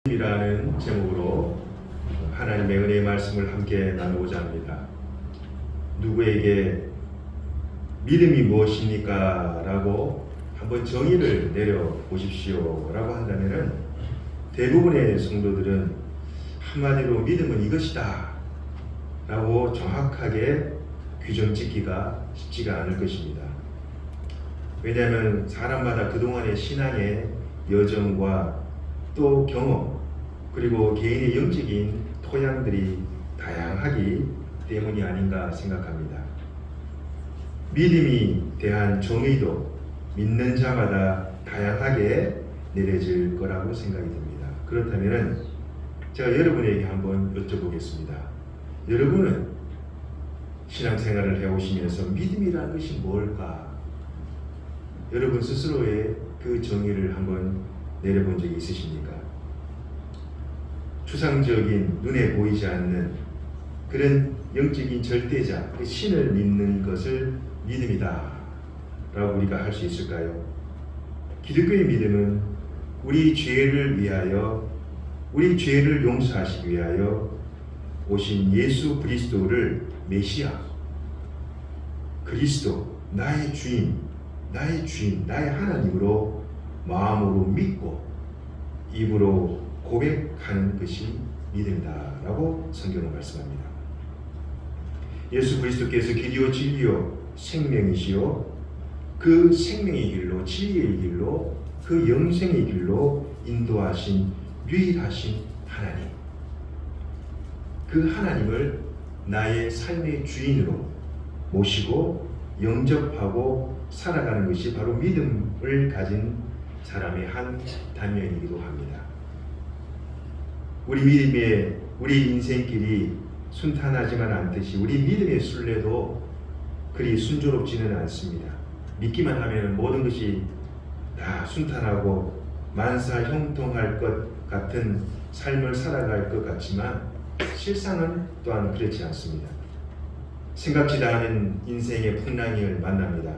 이라는 제목으로 하나님의 은혜의 말씀을 함께 나누고자 합니다. 누구에게 믿음이 무엇입니까? 라고 한번 정의를 내려보십시오 라고 한다면 대부분의 성도들은 한마디로 믿음은 이것이다 라고 정확하게 규정 짓기가 쉽지가 않을 것입니다. 왜냐하면 사람마다 그동안의 신앙의 여정과 또 경험 그리고 개인의 영적인 토양들이 다양하기 때문이 아닌가 생각합니다. 믿음이 대한 정의도 믿는 자마다 다양하게 내려질 거라고 생각이 듭니다. 그렇다면 제가 여러분에게 한번 여쭤보겠습니다. 여러분은 신앙생활을 해오시면서 믿음이라는 것이 뭘까? 여러분 스스로의 그 정의를 한번 내려본 적이 있으십니까? 추상적인 눈에 보이지 않는 그런 영적인 절대자, 그 신을 믿는 것을 믿음이다 라고 우리가 할 수 있을까요? 기독교의 믿음은 우리 죄를 위하여, 우리 죄를 용서하시기 위하여 오신 예수 그리스도를 메시아, 그리스도, 나의 주인, 나의 하나님으로 마음으로 믿고 입으로 고백하는 것이 믿음이다 라고 성경은 말씀합니다. 예수 그리스도께서 길이요 진리요 생명이시요 그 생명의 길로 진리의 길로 그 영생의 길로 인도하신 유일하신 하나님, 그 하나님을 나의 삶의 주인으로 모시고 영접하고 살아가는 것이 바로 믿음을 가진 사람의 한 단면이기도 합니다. 우리 인생길이 순탄하지만 않듯이 우리 믿음의 순례도 그리 순조롭지는 않습니다. 믿기만 하면 모든 것이 다 순탄하고 만사형통할 것 같은 삶을 살아갈 것 같지만 실상은 또한 그렇지 않습니다. 생각지도 않은 인생의 풍랑을 만납니다.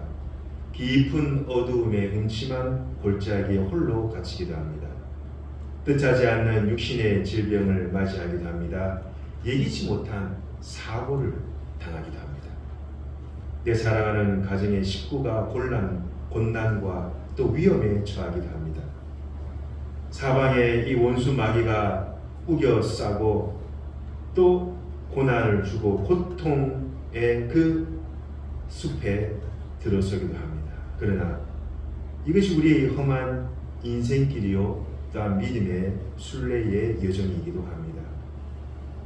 깊은 어두움에 음침한 골짜기에 홀로 갇히기도 합니다. 뜻하지 않는 육신의 질병을 맞이하기도 합니다. 예기치 못한 사고를 당하기도 합니다. 내 사랑하는 가정의 식구가 곤난과 또 위험에 처하기도 합니다. 사방에 이 원수 마귀가 우겨 싸고 또 고난을 주고 고통의 그 숲에 들어서기도 합니다. 그러나 이것이 우리의 험한 인생길이요 또한 믿음의 순례의 여정이기도 합니다.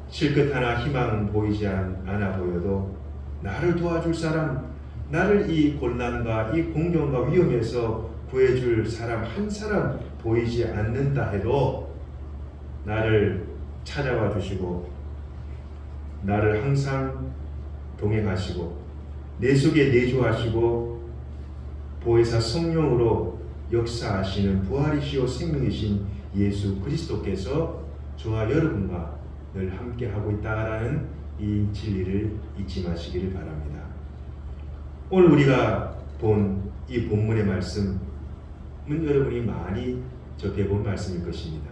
실끝 하나 희망은 보이지 않아 보여도 나를 도와줄 사람, 나를 이 곤난과 이 공경과 위험에서 구해줄 사람 한 사람 보이지 않는다 해도 나를 찾아와 주시고 나를 항상 동행하시고 내 속에 내주하시고 보혜사 성령으로 역사하시는 부활이시오 생명이신 예수 그리스도께서 저와 여러분과 늘 함께하고 있다라는 이 진리를 잊지 마시기를 바랍니다. 오늘 우리가 본 이 본문의 말씀은 여러분이 많이 접해본 말씀일 것입니다.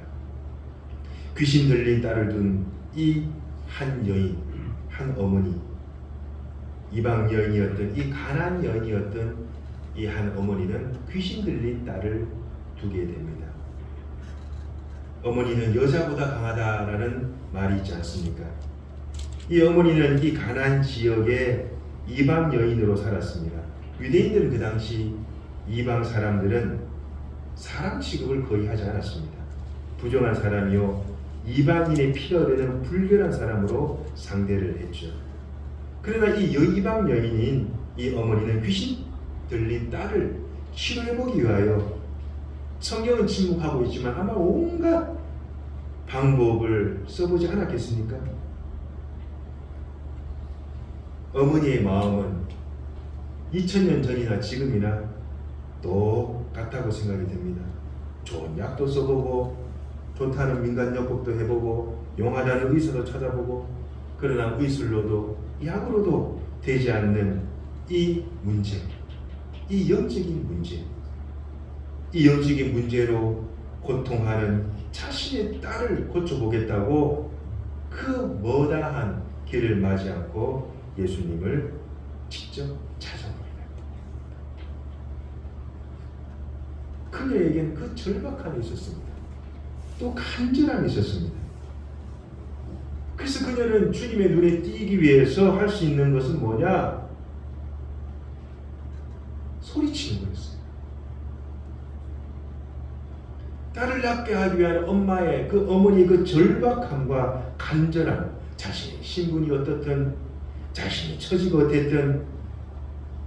귀신 들린 딸을 둔 이 한 여인, 한 어머니, 이방 여인이었던 이 가나안 여인이었던 이 한 어머니는 귀신 들린 딸을 두게 됩니다. 어머니는 여자보다 강하다라는 말이 있지 않습니까? 이 어머니는 이 가나안 지역의 이방 여인으로 살았습니다. 유대인들은 그 당시 이방 사람들은 사람 취급을 거의 하지 않았습니다. 부정한 사람이요 이방인의 피가 되는 불결한 사람으로 상대를 했죠. 그러나 이 이방 여인인 이 어머니는 귀신 들린 딸을 치료해보기 위하여 성경은 침묵하고 있지만 아마 온갖 방법을 써보지 않았겠습니까? 어머니의 마음은 2000년 전이나 지금이나 똑같다고 생각이 됩니다. 좋은 약도 써보고 좋다는 민간요법도 해보고 용하다는 의사도 찾아보고 그러나 의술로도 약으로도 되지 않는 이 문제, 이 영적인 문제, 이 영적인 문제로 고통하는 자신의 딸을 고쳐보겠다고 그 머다한 길을 맞지 않고 예수님을 직접 찾아옵니다. 그녀에겐 그 절박함이 있었습니다. 또 간절함이 있었습니다. 그래서 그녀는 주님의 눈에 띄기 위해서 할 수 있는 것은 뭐냐? 소리치는 거였어요. 딸을 낳게 하기 위한 엄마의 그 어머니의 그 절박함과 간절함, 자신의 신분이 어떻든 자신의 처지가 어땠든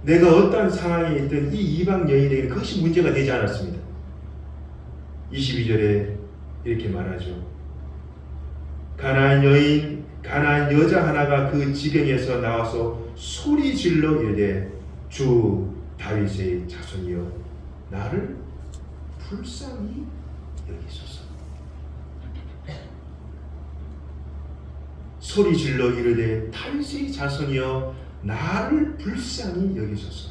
내가 어떤 상황에 있든 이 이방 여인에게 그것이 문제가 되지 않았습니다. 22절에 이렇게 말하죠. 가나안 여자 하나가 그 지경에서 나와서 소리 질러 이르되 주 다윗의 자손이여 나를 불쌍히 여기소서. 소리 질러 이르되 다윗의 자손이여 나를 불쌍히 여기소서.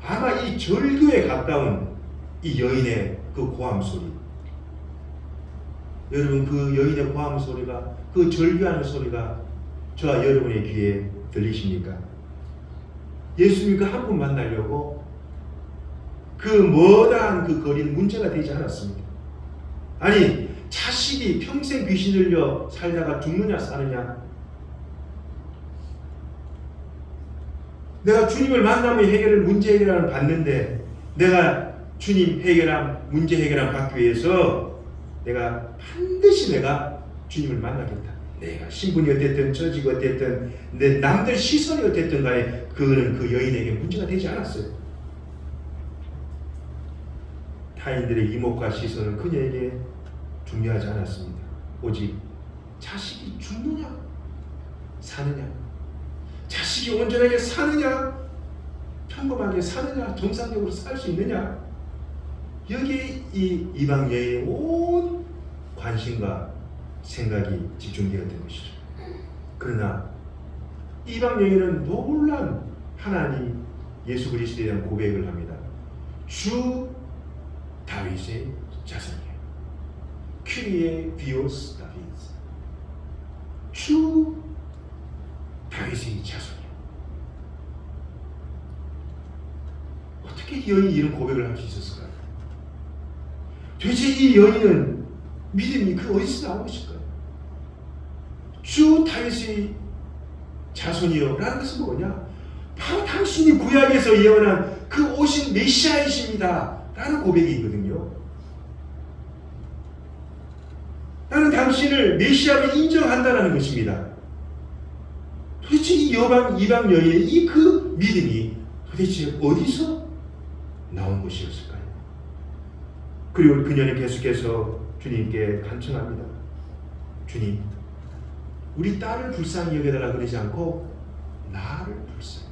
아마 이 절규에 가까운 이 여인의 그 고함 소리, 여러분 그 여인의 고함 소리가, 그 절규하는 소리가 저와 여러분의 귀에 들리십니까? 예수님과 한 분 만나려고 그 머다한 그 거리는 문제가 되지 않았습니다. 아니 자식이 평생 귀신 들려 살다가 죽느냐 사느냐, 내가 주님을 만나면 문제 해결을 받는데 내가 주님 문제 해결을 받기 위해서 내가 반드시 내가 주님을 만나겠다. 내가 신분이 어땠든 처지가 어땠든 내 남들 시선이 어땠든 간에 그거는 그 여인에게 문제가 되지 않았어요. 타인들의 이목과 시선은 그녀에게 중요하지 않았습니다. 오직 자식이 죽느냐 사느냐, 자식이 온전하게 사느냐, 평범하게 사느냐, 정상적으로 살 수 있느냐, 여기에 이 이방 여인의 온 관심과 생각이 집중되었던 것이죠. 그러나 이방 여인은 놀란 하나님 예수 그리스도에 대한 고백을 합니다. 주 다윗의 자손이에요. 큐리에 비오스 다윗. 주 다윗의 자손이에요. 어떻게 이 여인이 이런 고백을 할 수 있었을까요? 도대체 이 여인은 믿음이 어디서 나온 것일까요? 주 다윗의 자손이요 라는 것은 뭐냐? 바로 당신이 구약에서 예언한 그 오신 메시아이십니다 라는 고백이 있거든요. 나는 당신을 메시아로 인정한다는 것입니다. 도대체 이 이방 여인의 이 그 믿음이 도대체 어디서 나온 것이었을까요? 그리고 그녀는 계속해서 주님께 간청합니다. 주님, 우리 딸을 불쌍히 여겨달라 그러지 않고 나를 불쌍히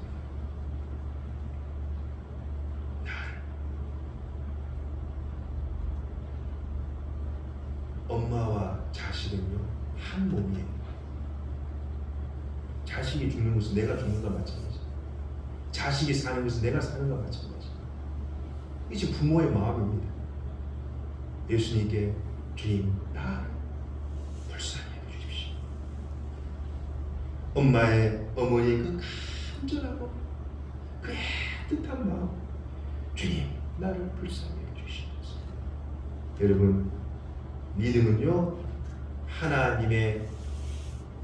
나를. 엄마와 자식은요 한 몸이에요. 자식이 죽는 것은 내가 죽는 것과 마찬가지, 자식이 사는 것은 내가 사는 것과 마찬가지. 이제 부모의 마음입니다. 예수님께 주님 나를 불쌍히 여겨주십시오. 어머니의 그 간절하고 그 애틋한 마음, 주님 나를 불쌍히 여겨주시옵소서. 여러분, 믿음은요 하나님의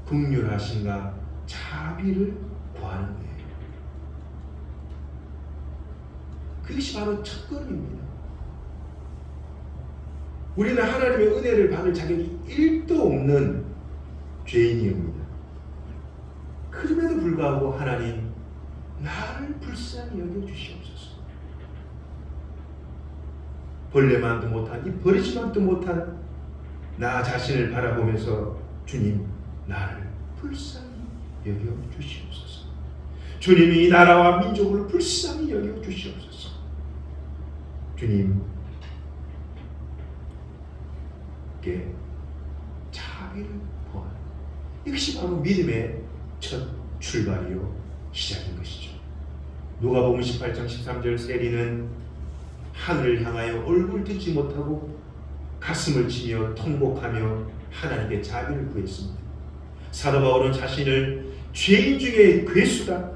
긍휼하심과 자비를 구하는 거예요. 그것이 바로 첫걸음입니다. 우리는 하나님의 은혜를 받을 자격이 1도 없는 죄인이옵니다. 그럼에도 불구하고 하나님 나를 불쌍히 여겨주시옵소서. 벌레만도 못한, 이 버리지만도 못한 나 자신을 바라보면서 주님 나를 불쌍히 여겨주시옵소서. 주님이 이 나라와 민족을 불쌍히 여겨주시옵소서. 주님께 자비를 구하는, 이것이 바로 믿음의 첫 출발이요 시작인 것이죠. 누가복음 18장 13절 세리는 하늘을 향하여 얼굴 듣지 못하고 가슴을 치며 통곡하며 하나님께 자비를 구했습니다. 사도 바울은 자신을 죄인 중에 괴수다,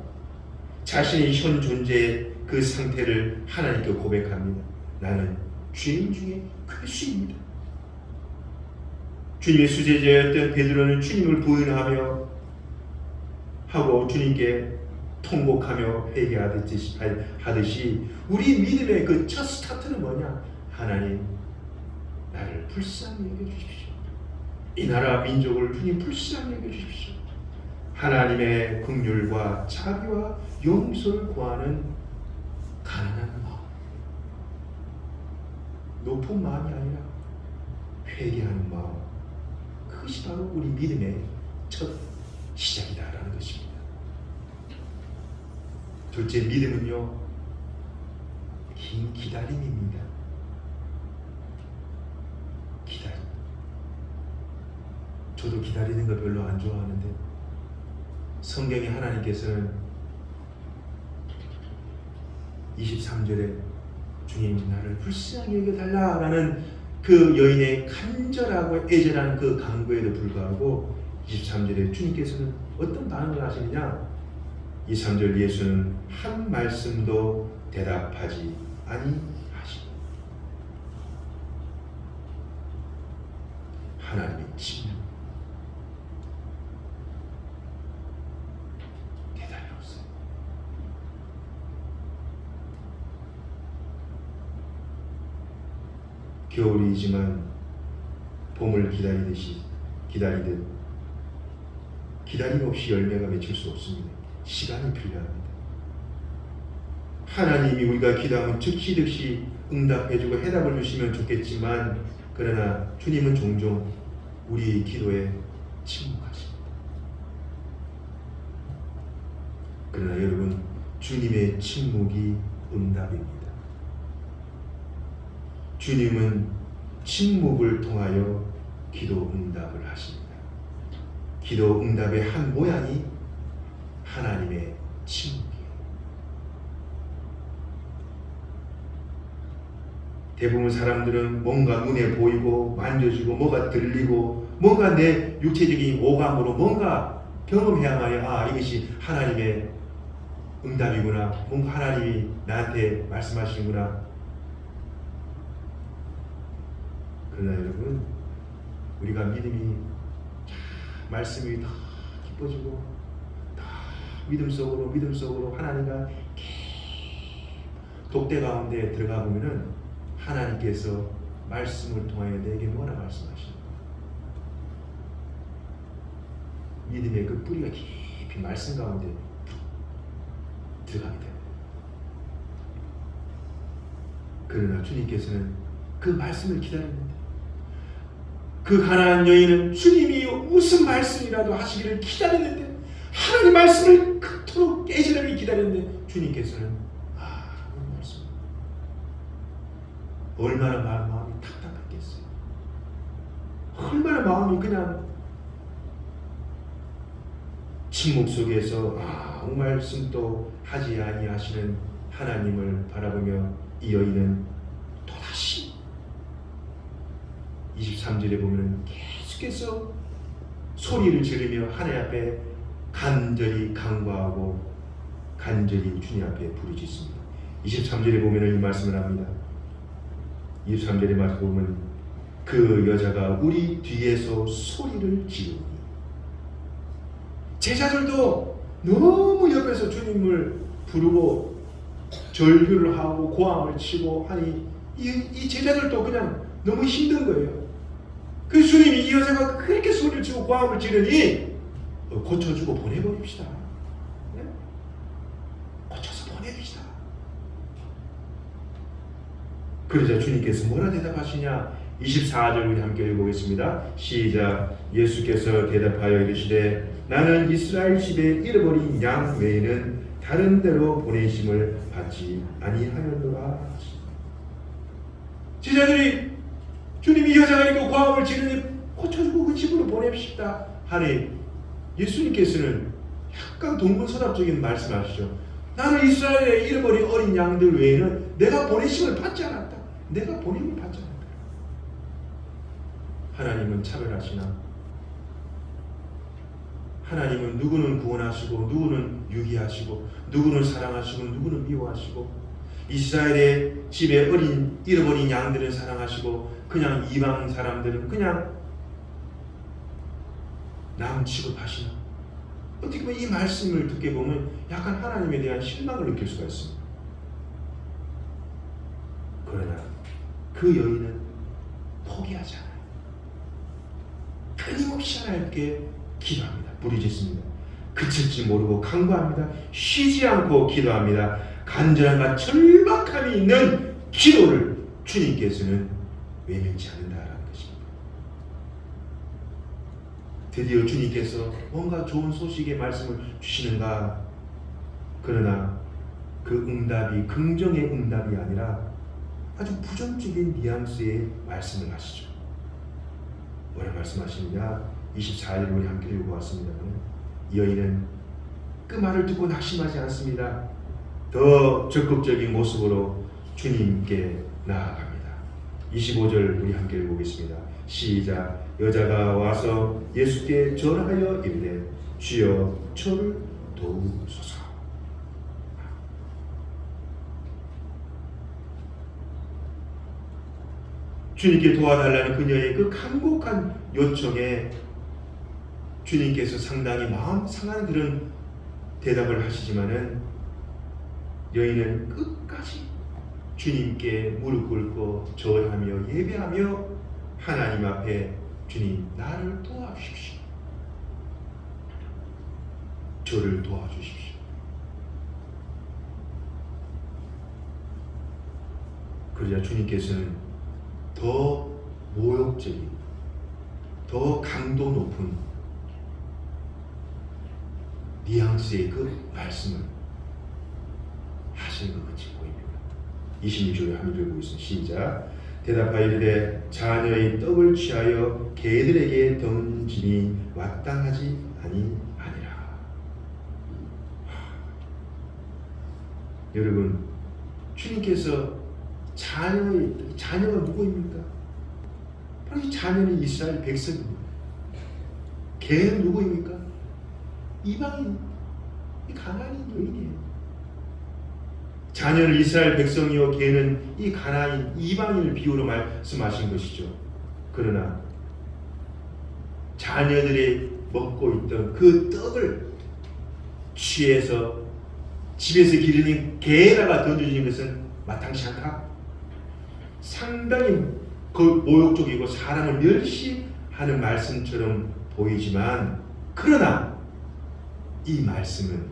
자신의 현 존재의 그 상태를 하나님께 고백합니다. 나는 죄인 중에 괴수입니다. 주님의 수제자였던 베드로는 주님을 부인하며 하고 주님께 통곡하며 회개하듯이 우리 믿음의 그 첫 스타트는 뭐냐? 하나님, 나를 불쌍히 여겨주십시오. 이 나라 민족을 주님 불쌍히 여겨주십시오. 하나님의 긍휼과 자비와 용서를 구하는 가난한 마음, 높은 마음이 아니라 회개하는 마음, 그것이 바로 우리 믿음의 첫 시작이다라는 것입니다. 둘째, 믿음은요, 긴 기다림입니다. 기다림. 저도 기다리는 거 별로 안 좋아하는데 성경에 하나님께서는 23절에 주님 나를 불쌍히 여겨달라라는 그 여인의 간절하고 애절한 그 간구에도 불구하고 23절에 주님께서는 어떤 반응을 하시느냐? 23절 예수는 한 말씀도 대답하지 아니하시고 하나님의 침묵, 대답이 없어요. 겨울이지만 봄을 기다리듯 기다림 없이 열매가 맺힐 수 없습니다. 시간이 필요합니다. 하나님이 우리가 기도하면 즉시 응답해주고 해답을 주시면 좋겠지만 그러나 주님은 종종 우리 기도에 침묵하십니다. 그러나 여러분, 주님의 침묵이 응답입니다. 주님은 침묵을 통하여 기도 응답을 하십니다. 기도 응답의 한 모양이 하나님의 침묵이에요. 대부분 사람들은 뭔가 눈에 보이고 만져지고 뭐가 들리고 뭔가 내 육체적인 오감으로 뭔가 경험해야만이 이것이 하나님의 응답이구나, 뭔가 하나님이 나한테 말씀하시는구나. 그러나 여러분, 우리가 믿음이 말씀이 더 깊어지고 믿음 속으로 하나님과 독대 가운데 들어가 보면은 하나님께서 말씀을 통하여 내게 뭐라 말씀하시는 거예요. 믿음의 그 뿌리가 깊이 말씀 가운데 들어가게 됩니다. 그러나 주님께서는 그 말씀을 기다립니다. 그 가난한 여인은 주님이 무슨 말씀이라도 하시기를 기다렸는데, 하나님 말씀을 그토록 애절하게 기다렸는데 주님께서는 그 말씀, 얼마나 마음이 답답했겠어요. 얼마나 마음이 그냥 침묵 속에서 아무 말씀도 하지 아니하시는 하나님을 바라보며 이 여인은 또다시 23절에 보면 계속해서 소리를 지르며 하나님 앞에 간절히 간구하고 간절히 주님 앞에 부르짖습니다. 23절에 보면 이 말씀을 합니다. 23절에 말씀 보면 그 여자가 우리 뒤에서 소리를 지르니, 제자들도 너무 옆에서 주님을 부르고 절규를 하고 고함을 치고 하니 이 제자들도 그냥 너무 힘든 거예요. 그 주님이 이 여자가 그렇게 소리를 치고 고함을 지르니 고쳐주고 보내버립시다. 네? 고쳐서 보내봅시다. 그러자 주님께서 뭐라 대답하시냐? 24절 우리 함께 읽어보겠습니다. 시작. 예수께서 대답하여 이르시되 나는 이스라엘 집에 잃어버린 양 외에는 다른 데로 보내심을 받지 아니하였노라. 제자들이 주님이 이 여자가 이렇게 고함을 지르니 고쳐주고 그 집으로 보냅시다 하니 예수님께서는 약간 동문서답적인 말씀하시죠. 나는 이스라엘에 잃어버린 어린 양들 외에는 내가 보내심을 받지 않았다. 내가 보냄을 받지 않았다. 하나님은 차별하시나? 하나님은 누구는 구원하시고 누구는 유기하시고 누구는 사랑하시고 누구는 미워하시고 이스라엘의 집에 잃어버린 양들은 사랑하시고 그냥 이방 사람들은 그냥 남 취급하시나? 어떻게 보면 이 말씀을 듣게 보면 약간 하나님에 대한 실망을 느낄 수가 있습니다. 그러나 그 여인은 포기하지 않아요. 끊임없이 하나님께 기도합니다. 부르짖습니다. 그칠지 모르고 간구합니다. 쉬지 않고 기도합니다. 간절함과 절박함이 있는 기도를 주님께서는 외면치 않는다라는 것입니다. 드디어 주님께서 뭔가 좋은 소식의 말씀을 주시는가? 그러나 그 응답이 긍정의 응답이 아니라 아주 부정적인 뉘앙스의 말씀을 하시죠. 뭐라 말씀하시느냐? 24일 우리 함께 읽어봤습니다. 이 여인은 그 말을 듣고 낙심하지 않습니다. 더 적극적인 모습으로 주님께 나아갑니다. 25절 우리 함께 읽어보겠습니다. 시작. 여자가 와서 예수께 절하여 이르되 주여 저를 도우소서. 주님께 도와달라는 그녀의 그 간곡한 요청에 주님께서 상당히 마음 상한 그런 대답을 하시지만은 여인은 끝까지 주님께 무릎 꿇고 절하며 예배하며 하나님 앞에 주님 나를 도와주십시오. 저를 도와주십시오. 그러자 주님께서는 더 모욕적인, 더 강도 높은 뉘앙스의 그 말씀을 하시는 것 같이 보입니다. 26절에 한번 들고 있습니다. 시작. 대답하여 이르되 자녀의 떡을 취하여 개들에게 던지니 마땅하지 아니하니라. 여러분, 주님께서 자녀가 누구입니까? 바로 이 자녀는 이스라엘 백성입니다. 개는 누구입니까? 이방인, 이 가나안인 여인이에요. 자녀는 이스라엘 백성이요 개는 이 가나안인 이방인을 비유로 말씀하신 것이죠. 그러나 자녀들이 먹고 있던 그 떡을 취해서 집에서 기르는 개에다가 던져주는 것은 마땅치 않다. 상당히 그 모욕적이고 사람을 멸시하는 말씀처럼 보이지만 그러나 이 말씀은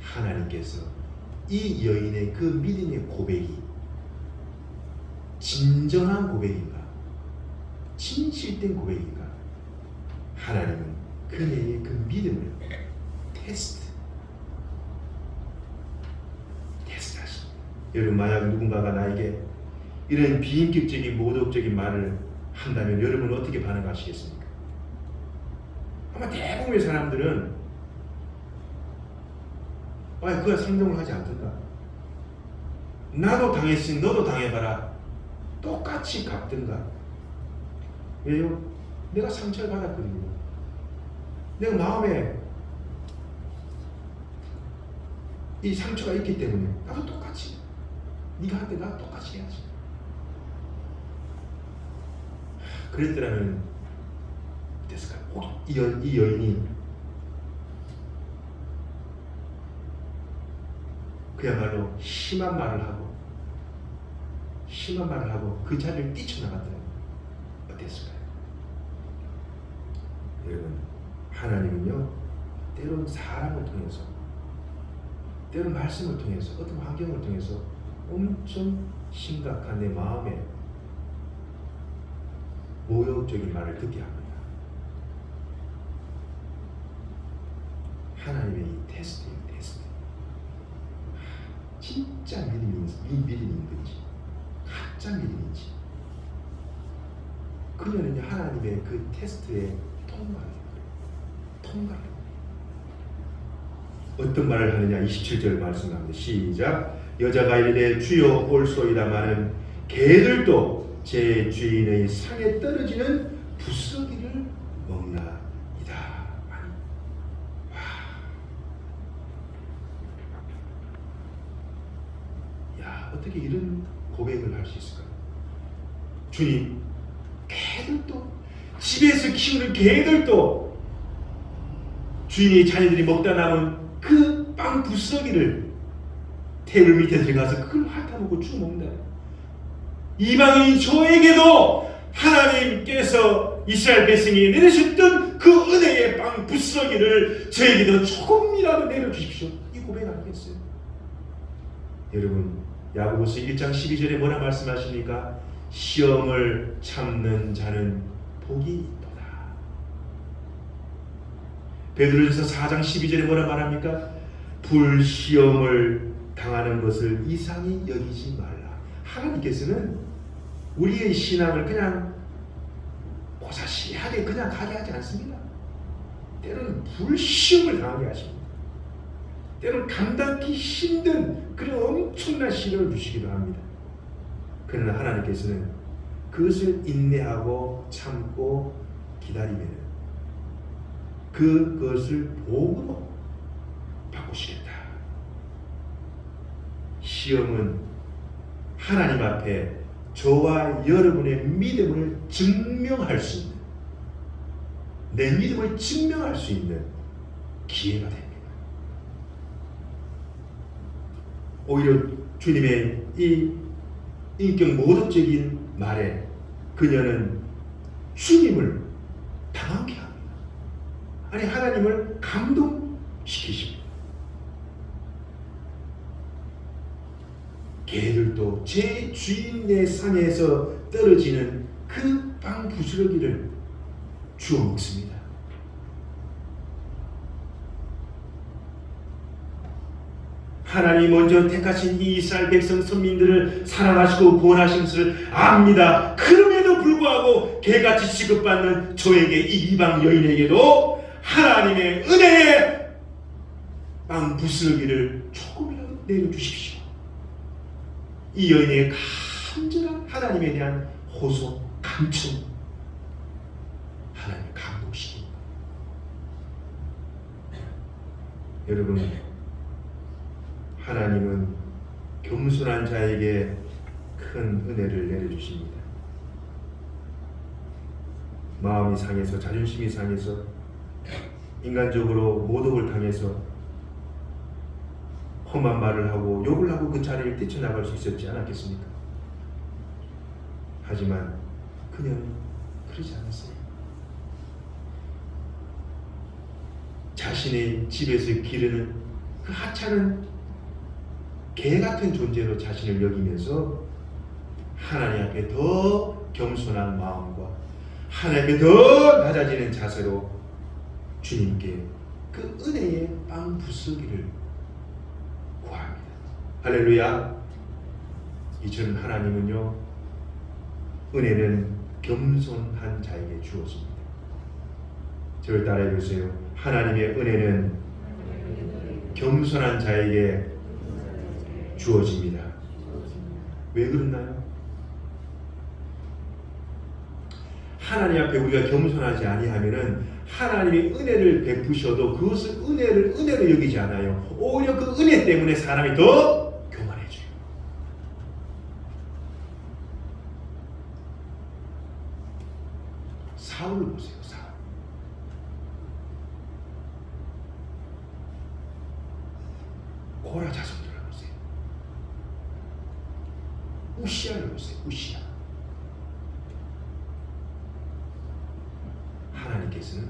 하나님께서 이 여인의 그 믿음의 고백이 진정한 고백인가 진실된 고백인가 하나님은 그녀의 그 믿음을 테스트하십니다. 여러분, 만약 누군가가 나에게 이런 비인격적인 모독적인 말을 한다면 여러분은 어떻게 반응하시겠습니까? 아마 대부분의 사람들은 그가 상종을 하지 않던가. 나도 당했으니 너도 당해봐라. 똑같이 갚든가. 왜요? 내가 상처를 받았거든요. 내가 마음에 이 상처가 있기 때문에 나도 똑같이 네가 한 때 나 똑같이 해야지. 그랬더라면 어땠을까요? 이 여인이 그야말로 심한 말을 하고 그 자리를 뛰쳐나갔더니 어땠을까요? 여러분, 하나님은요 때론 사람을 통해서 때론 말씀을 통해서 어떤 환경을 통해서 엄청 심각한 내 마음에 모욕적인 말을 듣게 합니다. 하나님의 이 테스트예요. 진짜 믿음인 건지 가짜 믿음인지 그녀는 하나님의 그 테스트에 통과를 어떤 말을 하느냐 27절 말씀합니다. 시작. 여자가 이르되 주여 올소이다마는 개들도 제 주인의 상에 떨어지는 어떻게 이런 고백을 할 수 있을까요? 주님, 개들도, 집에서 키우는 개들도 주인의 자녀들이 먹다 남은 그 빵 부스러기를 테이블 밑에 들어가서 그걸 핥아먹고 쭉 먹는다. 이방인 저에게도 하나님께서 이스라엘 백성이 내리셨던 그 은혜의 빵 부스러기를 저에게도 조금이라도 내려주십시오. 이 고백 아니겠어요? 여러분, 야고보서 1장 12절에 뭐라 말씀하십니까? 시험을 참는 자는 복이 있도다. 베드로전서 4장 12절에 뭐라 말합니까? 불시험을 당하는 것을 이상히 여기지 말라. 하나님께서는 우리의 신앙을 그냥 고사시하게 그냥 가게 하지 않습니다. 때로는 불시험을 당하게 하십니다. 때로는 감당하기 힘든 그런 엄청난 시련을 주시기도 합니다. 그러나 하나님께서는 그것을 인내하고 참고 기다리면 그것을 복으로 바꾸시겠다. 시험은 하나님 앞에 저와 여러분의 믿음을 증명할 수 있는, 내 믿음을 증명할 수 있는 기회가 됩니다. 오히려 주님의 이 인격 모독적인 말에 그녀는 주님을 당하게 합니다. 아니, 하나님을 감동시키십니다. 개들도 제 주인의 상에서 떨어지는 그 빵 부스러기를 주워 먹습니다. 하나님이 먼저 택하신 이 이스라엘 백성 선민들을 사랑하시고 구원하신 것을 압니다. 그럼에도 불구하고 개같이 취급받는 저에게, 이 이방 여인에게도 하나님의 은혜의 빵 부스러기를 조금이라도 내려주십시오. 이 여인의 간절한 하나님에 대한 호소, 감청, 하나님을 감동시킵니다. 여러분, 하나님은 겸손한 자에게 큰 은혜를 내려주십니다. 마음이 상해서, 자존심이 상해서, 인간적으로 모독을 당해서 험한 말을 하고 욕을 하고 그 자리를 뛰쳐나갈 수 있었지 않았겠습니까? 하지만 그녀는 그러지 않았어요. 자신의 집에서 기르는 그 하찮은 개 같은 존재로 자신을 여기면서 하나님 앞에 더 겸손한 마음과 하나님 앞에 더 낮아지는 자세로 주님께 그 은혜의 빵 부스러기를 구합니다. 할렐루야. 이처럼 하나님은요, 은혜는 겸손한 자에게 주어집니다. 저를 따라해 보세요. 하나님의 은혜는 겸손한 자에게 주어집니다. 왜 그렇나요? 하나님 앞에 우리가 겸손하지 아니하면은 하나님이 은혜를 베푸셔도 그것을 은혜로 여기지 않아요. 오히려 그 은혜 때문에 사람이 더 교만해져요. 사울을 보세요. 사울. 고라 자손들을 보세요. 우시아를 보세요. 우시아. 하나님께서는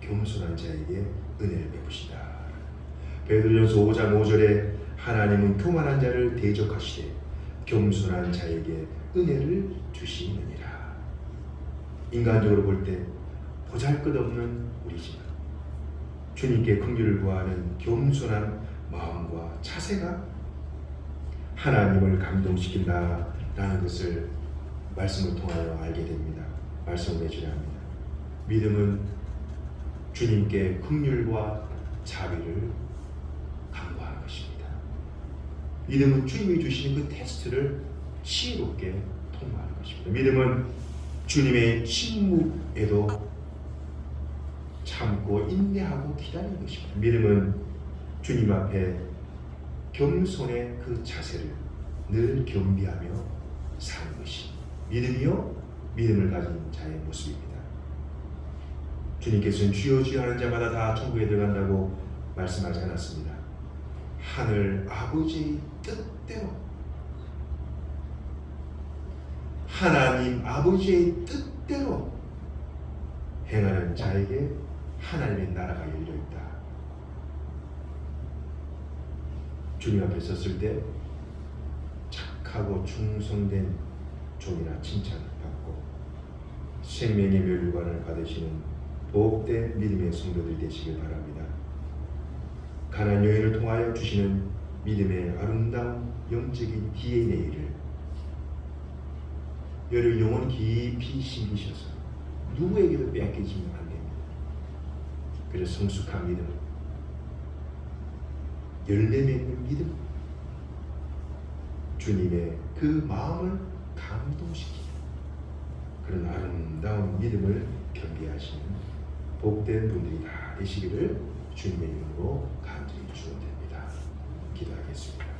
겸손한 자에게 은혜를 베푸시다. 베드로전서 5장 5절에 하나님은 교만한 자를 대적하시되 겸손한 자에게 은혜를 주시느니라. 인간적으로 볼 때 보잘것없는 우리지만 주님께 긍휼을 구하는 겸손한 마음과 자세가 하나님을 감동시킨다라는 것을 말씀을 통하여 알게 됩니다. 말씀을 해주려 합니다. 믿음은 주님께 긍휼과 자비를 강구하는 것입니다. 믿음은 주님이 주시는 그 테스트를 지혜롭게 통과하는 것입니다. 믿음은 주님의 침묵에도 참고 인내하고 기다리는 것입니다. 믿음은 주님 앞에 겸손의 그 자세를 늘 겸비하며 사는 것이 믿음이요 믿음을 가진 자의 모습입니다. 주님께서는 주여 주여 하는 자마다 다 천국에 들어간다고 말씀하지 않았습니다. 하늘 아버지의 뜻대로, 하나님 아버지의 뜻대로 행하는 자에게 하나님의 나라가 열려있다. 주님 앞에 섰을 때 착하고 충성된 종이나 칭찬을 받고 생명의 멸류관을 받으시는 복된 믿음의 성도들 되시길 바랍니다. 가나안 여인을 통하여 주시는 믿음의 아름다운 영적인 DNA를 여러분 영혼 깊이 심기셔서 누구에게도 빼앗기지면 안 됩니다. 그래서 성숙한 믿음, 열매 맺는 믿음, 주님의 그 마음을 감동시키는 그런 아름다운 믿음을 경배하시는 복된 분들이 다 되시기를 주님의 이름으로 간절히 축원드립니다. 기도하겠습니다.